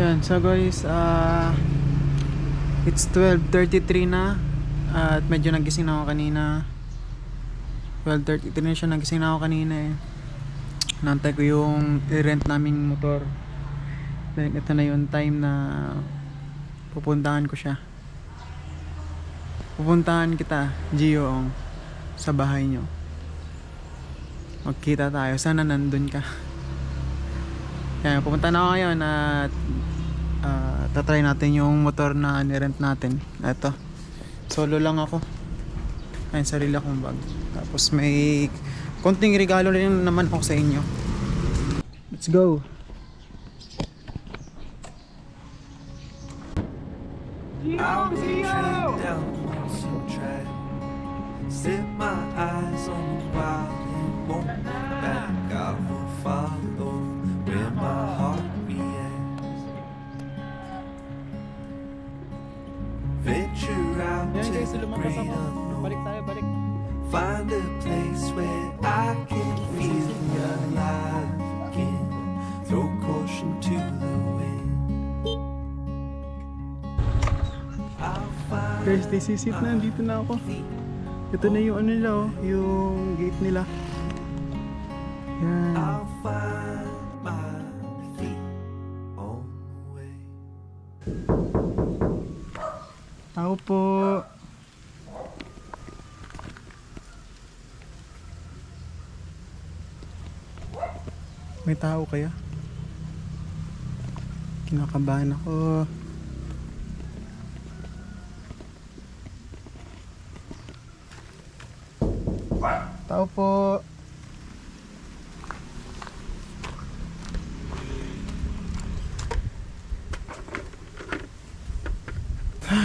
Yan, so guys, it's 12:33 na. At medyo nagising na ako kanina. 12:33 na siya, nagising na ako kanina eh. Nantay ko yung i-rent naming motor. Then ito na yung time na pupuntahan ko siya. Pupuntahan kita, Gio, sa bahay nyo. Magkita tayo, sana nandun ka. Kaya pupunta na ako ngayon at tatry natin yung motor na nirent natin. Ito, solo lang ako. Ayun, sarili akong bag. Tapos may konting regalo rin naman ako sa inyo. Let's go. I'll be trained down some track. Set my eyes on the wild and won't look back. I will follow where my heart reacts. Venture out to the great unknown. Find a place where I can feel alive again. Throw caution to the wind. Guys, this is it na. Dito na ako. Ito na yung ano nila, oh, yung gate nila. Yan. I'll find my feet on the way. Tao po. May tao kaya? Kinakabahan ako. Tao po.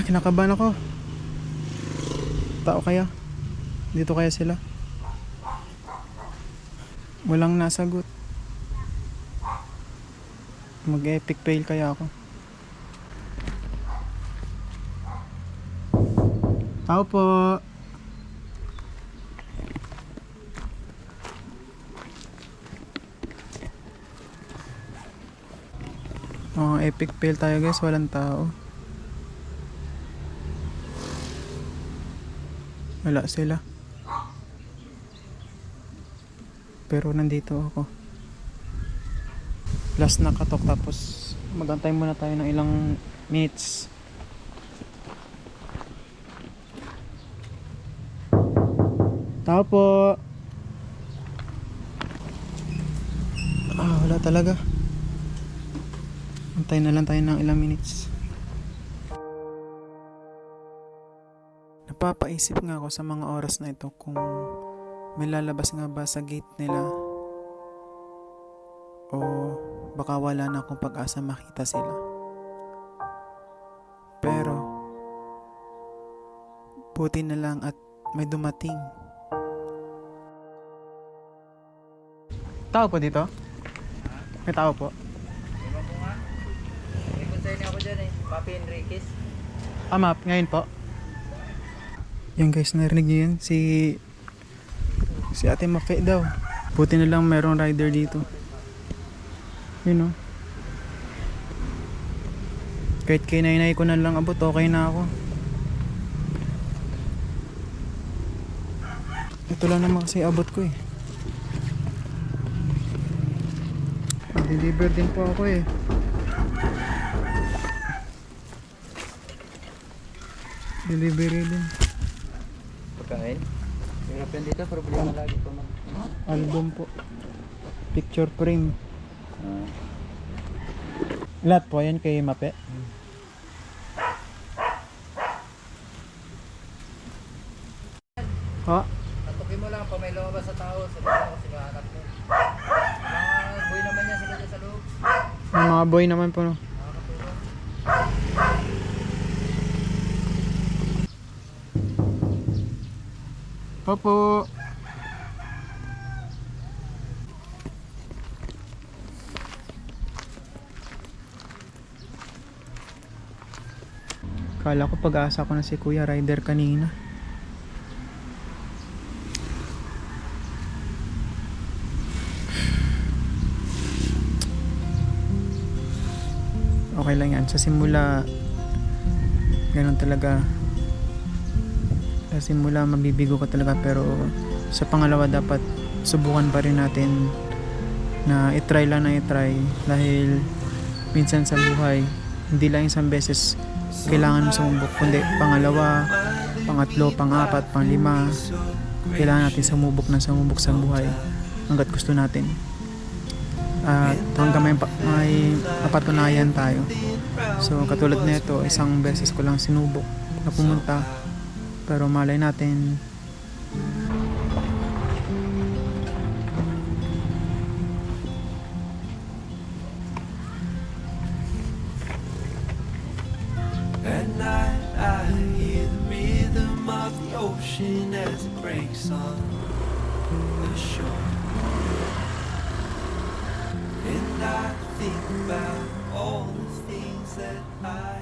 Kinakabahan ako. Tao kaya? Dito kaya sila? Walang nasagot. Mag-epic fail kaya ako. Tao po. Epic fail tayo guys, walang tao. Wala sila. Pero nandito ako. Last na katok, tapos magantay muna tayo ng ilang minutes. Tao po. Wala talaga. Antay na lang tayo ng ilang minutes. Napapaisip nga ako sa mga oras na ito kung may lalabas nga ba sa gate nila o baka wala na akong pag-asa makita sila. Pero buti na lang at may dumating. Tao po dito? May tao po? Ako dyan eh, Papi Enriquez. Map, ngayon po. Yan guys, narinig niyo yan? Si Ate Mafe daw. Buti na lang merong rider dito. Yun o. Kahit kay nainay ko na lang abot, okay na ako. Ito lang naman kasi abot ko eh. Deliver din po ako eh. Delivery din. Pagkain? Hirap yan dito, problema lagi pa man. Album po. Picture frame. Lahat po yan kay Mape. Ha? Tatukin mo lang pa may lumabas sa tao, sabi mo kasi mahanap mo. Mga boy naman yan sila dyan sa loob. May mga boy naman po. No? Nakakatulong. Opo. Kala ko pag-asa ko na si Kuya Rider kanina. okay lang yan. Sa simula, ganun talaga. Sa simula, mabibigo ka talaga, pero sa pangalawa, dapat subukan pa rin natin na itry lang na itry, dahil minsan sa buhay, hindi lang isang beses kailangan mo sumubok, kundi pangalawa, pangatlo, pangapat, panglima, kailangan natin sumubok sa buhay hanggat gusto natin. At hanggang may mapatunayan tayo. So katulad nito, isang beses ko lang sinubok na pumunta, pero malay natin At night I hear the rhythm of the ocean as it breaks on the shore. And I think about all the things that I